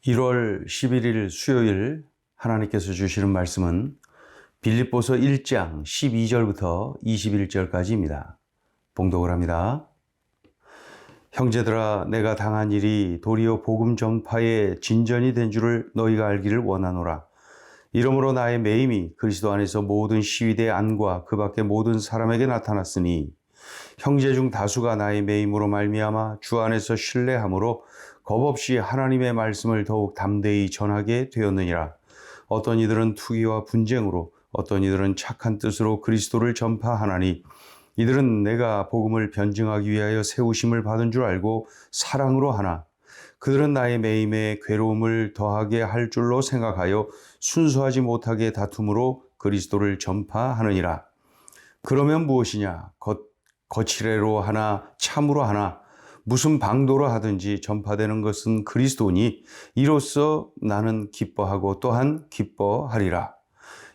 1월 11일 수요일 하나님께서 주시는 말씀은 빌립보서 1장 12절부터 21절까지입니다. 봉독을 합니다. 형제들아, 내가 당한 일이 도리어 복음 전파의 진전이 된 줄을 너희가 알기를 원하노라. 이러므로 나의 매임이 그리스도 안에서 모든 시위대 안과 그 밖의 모든 사람에게 나타났으니 형제 중 다수가 나의 매임으로 말미암아 주 안에서 신뢰함으로 겁없이 하나님의 말씀을 더욱 담대히 전하게 되었느니라. 어떤 이들은 투기와 분쟁으로, 어떤 이들은 착한 뜻으로 그리스도를 전파하나니 이들은 내가 복음을 변증하기 위하여 세우심을 받은 줄 알고 사랑으로 하나 그들은 나의 매임에 괴로움을 더하게 할 줄로 생각하여 순수하지 못하게 다툼으로 그리스도를 전파하느니라. 그러면 무엇이냐? 거칠애로 하나 참으로 하나 무슨 방도로 하든지 전파되는 것은 그리스도니 이로써 나는 기뻐하고 또한 기뻐하리라.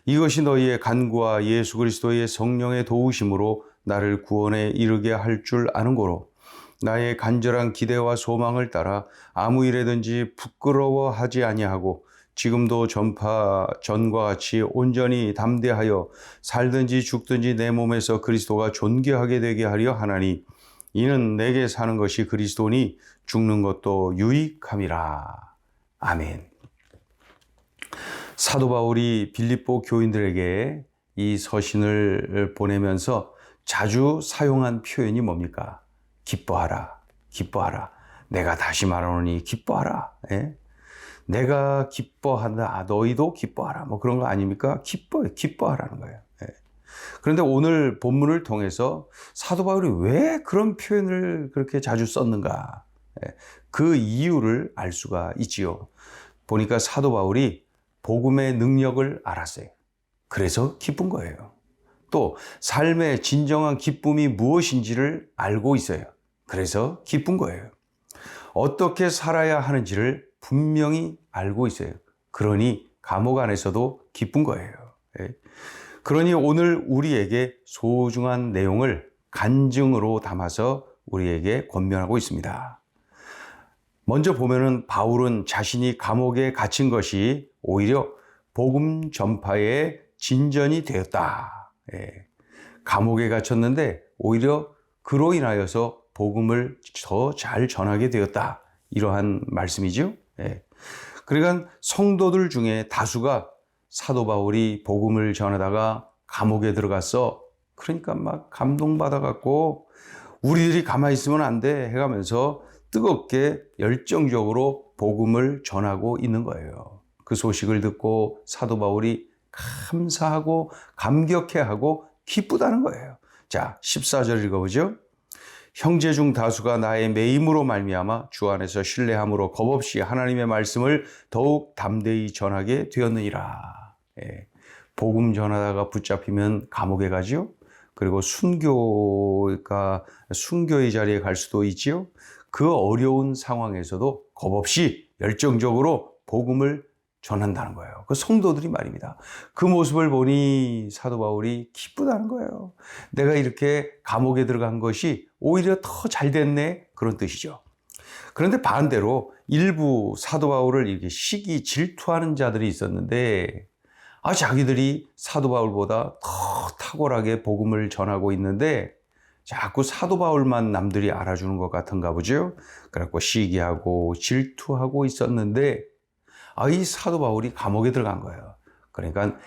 이것이 너희의 간구와 예수 그리스도의 성령의 도우심으로 나를 구원에 이르게 할 줄 아는 고로 나의 간절한 기대와 소망을 따라 아무 일에든지 부끄러워하지 아니하고 지금도 전과 같이 온전히 담대하여 살든지 죽든지 내 몸에서 그리스도가 존귀하게 되게 하려 하나니 이는 내게 사는 것이 그리스도니 죽는 것도 유익함이라. 아멘. 사도 바울이 빌립보 교인들에게 이 서신을 보내면서 자주 사용한 표현이 뭡니까? 기뻐하라, 기뻐하라. 내가 다시 말하노니 기뻐하라. 예? 내가 기뻐한다. 너희도 기뻐하라. 뭐 그런 거 아닙니까? 기뻐하라는 거예요. 예. 그런데 오늘 본문을 통해서 사도 바울이 왜 그런 표현을 그렇게 자주 썼는가? 예. 그 이유를 알 수가 있지요. 보니까 사도 바울이 복음의 능력을 알았어요. 그래서 기쁜 거예요. 또 삶의 진정한 기쁨이 무엇인지를 알고 있어요. 그래서 기쁜 거예요. 어떻게 살아야 하는지를 분명히 알고 있어요. 그러니 감옥 안에서도 기쁜 거예요. 그러니 오늘 우리에게 소중한 내용을 간증으로 담아서 우리에게 권면하고 있습니다. 먼저 보면은 바울은 자신이 감옥에 갇힌 것이 오히려 복음 전파의 진전이 되었다. 감옥에 갇혔는데 오히려 그로 인하여서 복음을 더 잘 전하게 되었다. 이러한 말씀이죠. 그러니까 성도들 중에 다수가 사도 바울이 복음을 전하다가 감옥에 들어갔어. 그러니까 막 감동받아갖고 우리들이 가만히 있으면 안 돼 해가면서 뜨겁게 열정적으로 복음을 전하고 있는 거예요. 그 소식을 듣고 사도 바울이 감사하고 감격해하고 기쁘다는 거예요. 자, 14절 읽어보죠. 형제 중 다수가 나의 매임으로 말미암아 주 안에서 신뢰함으로 겁없이 하나님의 말씀을 더욱 담대히 전하게 되었느니라. 복음 전하다가 붙잡히면 감옥에 가죠. 그리고 순교의 자리에 갈 수도 있지요. 그 어려운 상황에서도 겁없이 열정적으로 복음을 전한다는 거예요. 그 성도들이 말입니다. 그 모습을 보니 사도 바울이 기쁘다는 거예요. 내가 이렇게 감옥에 들어간 것이 오히려 더 잘 됐네. 그런 뜻이죠. 그런데 반대로 일부 사도 바울을 이렇게 시기 질투하는 자들이 있었는데 자기들이 사도 바울보다 더 탁월하게 복음을 전하고 있는데 자꾸 사도 바울만 남들이 알아주는 것 같은가 보죠. 그래갖고 시기하고 질투하고 있었는데 이 사도 바울이 감옥에 들어간 거예요. 그러니까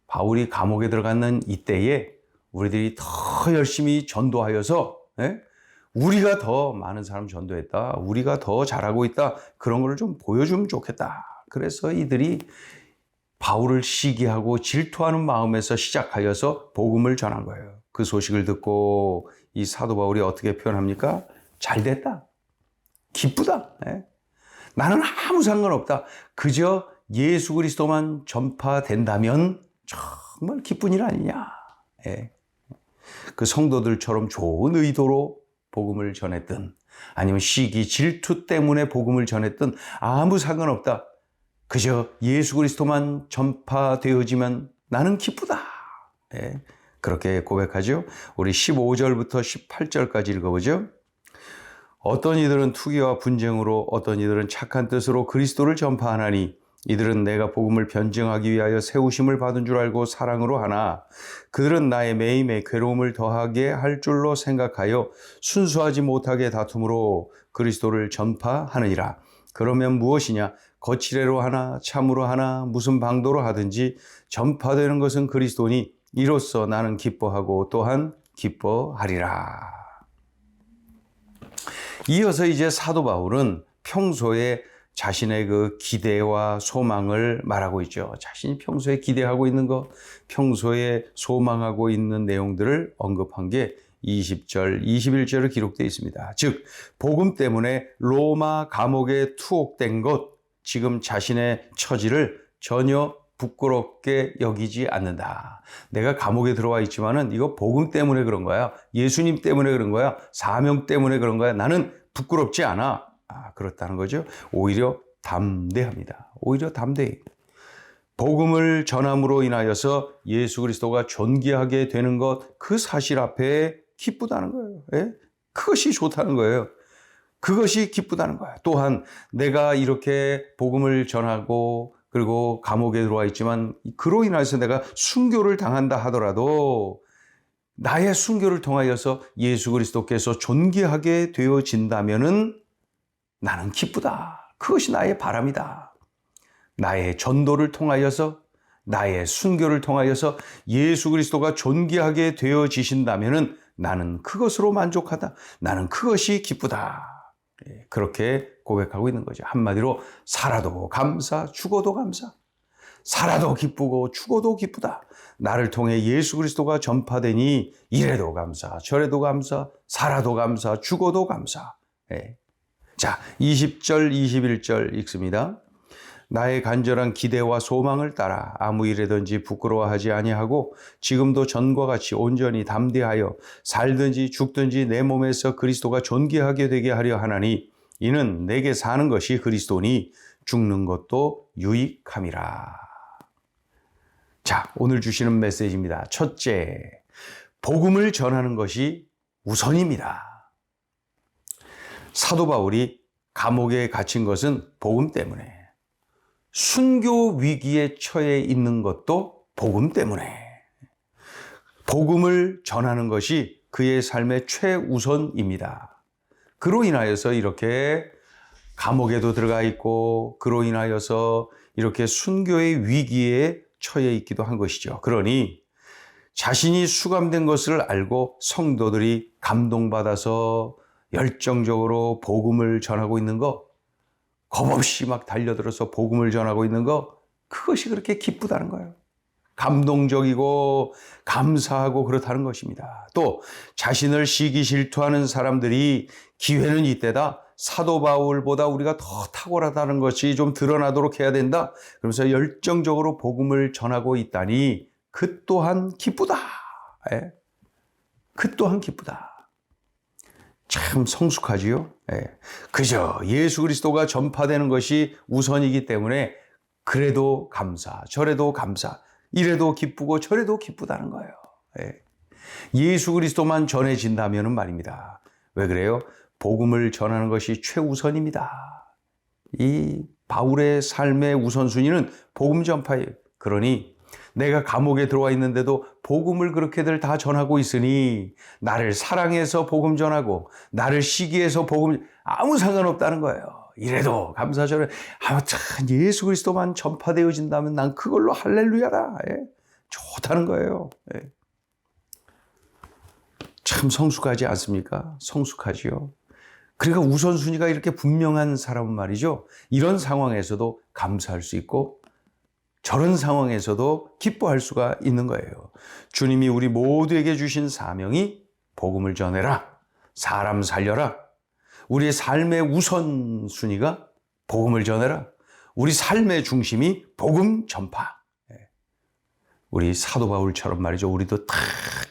바울이 감옥에 들어가는 이때에 우리들이 더 열심히 전도하여서 우리가 더 많은 사람 전도했다. 우리가 더 잘하고 있다. 그런 걸 좀 보여주면 좋겠다. 그래서 이들이 바울을 시기하고 질투하는 마음에서 시작하여서 복음을 전한 거예요. 그 소식을 듣고 이 사도 바울이 어떻게 표현합니까? 잘 됐다. 기쁘다. 나는 아무 상관없다. 그저 예수 그리스도만 전파된다면 정말 기쁜 일 아니냐. 그 성도들처럼 좋은 의도로 복음을 전했든 아니면 시기, 질투 때문에 복음을 전했든 아무 상관없다. 그저 예수 그리스도만 전파되어지면 나는 기쁘다. 그렇게 고백하죠. 우리 15절부터 18절까지 읽어보죠. 어떤 이들은 투기와 분쟁으로, 어떤 이들은 착한 뜻으로 그리스도를 전파하나니 이들은 내가 복음을 변증하기 위하여 세우심을 받은 줄 알고 사랑으로 하나 그들은 나의 매임에 괴로움을 더하게 할 줄로 생각하여 순수하지 못하게 다툼으로 그리스도를 전파하느니라. 그러면 무엇이냐? 거칠애로 하나 참으로 하나 무슨 방도로 하든지 전파되는 것은 그리스도니 이로써 나는 기뻐하고 또한 기뻐하리라. 이어서 이제 사도 바울은 평소에 자신의 그 기대와 소망을 말하고 있죠. 자신이 평소에 기대하고 있는 것, 평소에 소망하고 있는 내용들을 언급한 게 20절, 21절에 기록되어 있습니다. 즉, 복음 때문에 로마 감옥에 투옥된 것, 지금 자신의 처지를 전혀 부끄럽게 여기지 않는다. 내가 감옥에 들어와 있지만은 이거 복음 때문에 그런 거야. 예수님 때문에 그런 거야. 사명 때문에 그런 거야. 나는 부끄럽지 않아. 그렇다는 거죠. 오히려 담대합니다. 오히려 담대히. 복음을 전함으로 인하여서 예수 그리스도가 존귀하게 되는 것, 그 사실 앞에 기쁘다는 거예요. 예? 그것이 좋다는 거예요. 그것이 기쁘다는 거야. 또한 내가 이렇게 복음을 전하고 그리고 감옥에 들어와 있지만 그로 인해서 내가 순교를 당한다 하더라도 나의 순교를 통하여서 예수 그리스도께서 존귀하게 되어진다면은 나는 기쁘다. 그것이 나의 바람이다. 나의 전도를 통하여서 나의 순교를 통하여서 예수 그리스도가 존귀하게 되어지신다면은 나는 그것으로 만족하다. 나는 그것이 기쁘다. 그렇게 고백하고 있는 거죠. 한마디로 살아도 감사, 죽어도 감사. 살아도 기쁘고 죽어도 기쁘다. 나를 통해 예수 그리스도가 전파되니 이래도 감사, 저래도 감사, 살아도 감사, 죽어도 감사. 자, 20절, 21절 읽습니다. 나의 간절한 기대와 소망을 따라 아무 일에든지 부끄러워하지 아니하고 지금도 전과 같이 온전히 담대하여 살든지 죽든지 내 몸에서 그리스도가 존귀하게 되게 하려 하나니 이는 내게 사는 것이 그리스도니 죽는 것도 유익함이라. 자, 오늘 주시는 메시지입니다. 첫째, 복음을 전하는 것이 우선입니다. 사도 바울이 감옥에 갇힌 것은 복음 때문에, 순교 위기에 처해 있는 것도 복음 때문에, 복음을 전하는 것이 그의 삶의 최우선입니다. 그로 인하여서 이렇게 감옥에도 들어가 있고 그로 인하여서 이렇게 순교의 위기에 처해 있기도 한 것이죠. 그러니 자신이 수감된 것을 알고 성도들이 감동받아서 열정적으로 복음을 전하고 있는 거, 겁없이 막 달려들어서 복음을 전하고 있는 거, 그것이 그렇게 기쁘다는 거예요. 감동적이고 감사하고 그렇다는 것입니다. 또 자신을 시기질투하는 사람들이 기회는 이때다. 사도 바울보다 우리가 더 탁월하다는 것이 좀 드러나도록 해야 된다. 그러면서 열정적으로 복음을 전하고 있다니 그 또한 기쁘다. 그 또한 기쁘다. 참 성숙하지요. 그저 예수 그리스도가 전파되는 것이 우선이기 때문에 그래도 감사, 저래도 감사, 이래도 기쁘고 저래도 기쁘다는 거예요. 예수 그리스도만 전해진다면 말입니다. 왜 그래요? 복음을 전하는 것이 최우선입니다. 이 바울의 삶의 우선순위는 복음 전파예요. 그러니 내가 감옥에 들어와 있는데도 복음을 그렇게들 다 전하고 있으니 나를 사랑해서 복음 전하고 나를 시기해서 복음, 아무 상관없다는 거예요. 이래도 감사, 저래 참 예수 그리스도만 전파되어진다면 난 그걸로 할렐루야라. 좋다는 거예요. 참 성숙하지 않습니까? 성숙하지요. 그러니까 우선순위가 이렇게 분명한 사람은 말이죠. 이런 상황에서도 감사할 수 있고 저런 상황에서도 기뻐할 수가 있는 거예요. 주님이 우리 모두에게 주신 사명이 복음을 전해라, 사람 살려라. 우리의 삶의 우선순위가 복음을 전해라. 우리 삶의 중심이 복음 전파. 우리 사도 바울처럼 말이죠. 우리도 다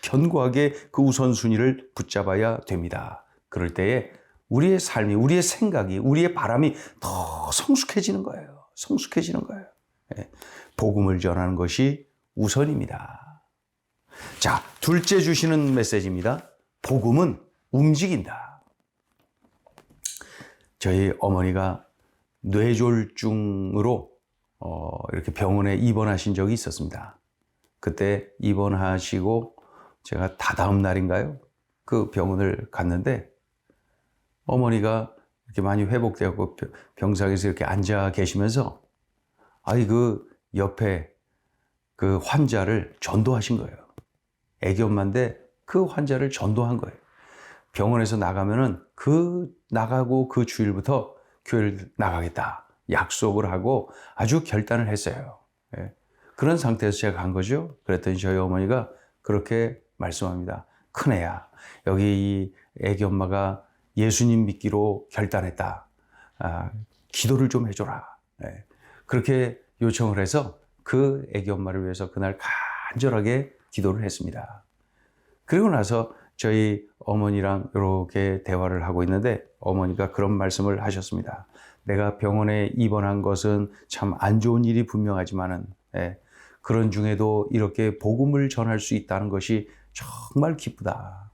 견고하게 그 우선순위를 붙잡아야 됩니다. 그럴 때에 우리의 삶이, 우리의 생각이, 우리의 바람이 더 성숙해지는 거예요. 성숙해지는 거예요. 복음을 전하는 것이 우선입니다. 자, 둘째 주시는 메시지입니다. 복음은 움직인다. 저희 어머니가 뇌졸중으로 이렇게 병원에 입원하신 적이 있었습니다. 그때 입원하시고 제가 다다음 날인가요? 그 병원을 갔는데 어머니가 이렇게 많이 회복되었고 병상에서 이렇게 앉아 계시면서 그 옆에 그 환자를 전도하신 거예요. 애기 엄마인데 그 환자를 전도한 거예요. 병원에서 나가면은 나가고 그 주일부터 교회를 나가겠다 약속을 하고 아주 결단을 했어요. 예. 그런 상태에서 제가 간 거죠. 그랬더니 저희 어머니가 그렇게 말씀합니다. 큰애야, 여기 이 애기 엄마가 예수님 믿기로 결단했다. 기도를 좀 해줘라. 예. 그렇게 요청을 해서 그 애기 엄마를 위해서 그날 간절하게 기도를 했습니다. 그리고 나서 저희 어머니랑 이렇게 대화를 하고 있는데 어머니가 그런 말씀을 하셨습니다. 내가 병원에 입원한 것은 참 안 좋은 일이 분명하지만은 그런 중에도 이렇게 복음을 전할 수 있다는 것이 정말 기쁘다.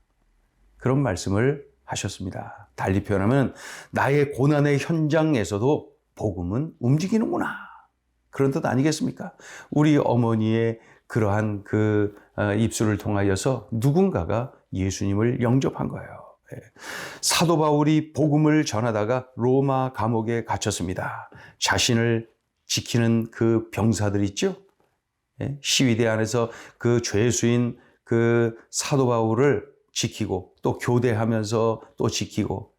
그런 말씀을 하셨습니다. 달리 표현하면 나의 고난의 현장에서도 복음은 움직이는구나. 그런 뜻 아니겠습니까? 우리 어머니의 그러한 입술을 통하여서 누군가가 예수님을 영접한 거예요. 사도 바울이 복음을 전하다가 로마 감옥에 갇혔습니다. 자신을 지키는 그 병사들 있죠? 시위대 안에서 그 죄수인 그 사도 바울을 지키고 또 교대하면서 또 지키고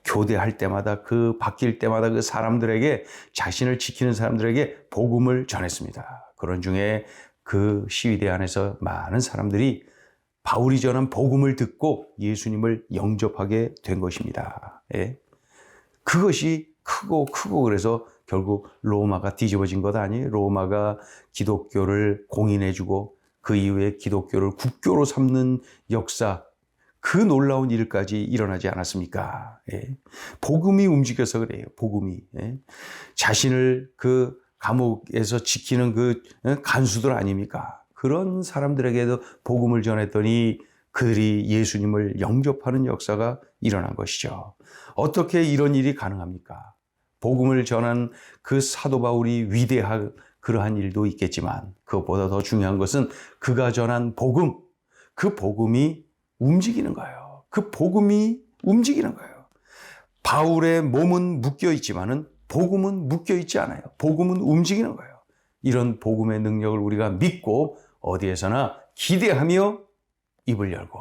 교대할 때마다 바뀔 때마다 그 사람들에게 자신을 지키는 사람들에게 복음을 전했습니다. 그런 중에 그 시위대 안에서 많은 사람들이 바울이 전한 복음을 듣고 예수님을 영접하게 된 것입니다. 그것이 크고 그래서 결국 로마가 뒤집어진 것 아니에요. 로마가 기독교를 공인해주고 그 이후에 기독교를 국교로 삼는 역사, 그 놀라운 일까지 일어나지 않았습니까? 복음이 움직여서 그래요. 복음이. 자신을 그 감옥에서 지키는 그 간수들 아닙니까? 그런 사람들에게도 복음을 전했더니 그들이 예수님을 영접하는 역사가 일어난 것이죠. 어떻게 이런 일이 가능합니까? 복음을 전한 그 사도 바울이 위대한 그러한 일도 있겠지만 그것보다 더 중요한 것은 그가 전한 복음, 그 복음이 움직이는 거예요. 그 복음이 움직이는 거예요. 바울의 몸은 묶여 있지만은 복음은 묶여 있지 않아요. 복음은 움직이는 거예요. 이런 복음의 능력을 우리가 믿고 어디에서나 기대하며 입을 열고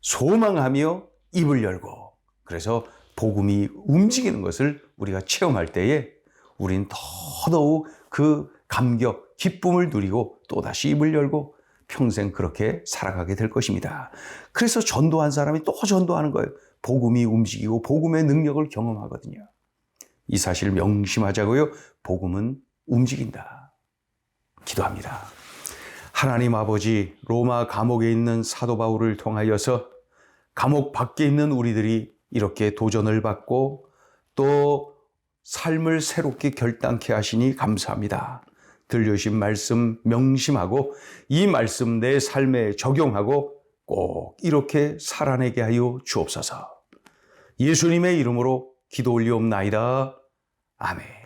소망하며 입을 열고 그래서 복음이 움직이는 것을 우리가 체험할 때에 우린 더더욱 그 감격, 기쁨을 누리고 또다시 입을 열고 평생 그렇게 살아가게 될 것입니다. 그래서 전도한 사람이 또 전도하는 거예요. 복음이 움직이고 복음의 능력을 경험하거든요. 이 사실을 명심하자고요. 복음은 움직인다. 기도합니다. 하나님 아버지, 로마 감옥에 있는 사도 바울을 통하여서 감옥 밖에 있는 우리들이 이렇게 도전을 받고 또 삶을 새롭게 결단케 하시니 감사합니다. 들려주신 말씀 명심하고 이 말씀 내 삶에 적용하고 꼭 이렇게 살아내게 하여 주옵소서. 예수님의 이름으로 기도 올리옵나이다. 아멘.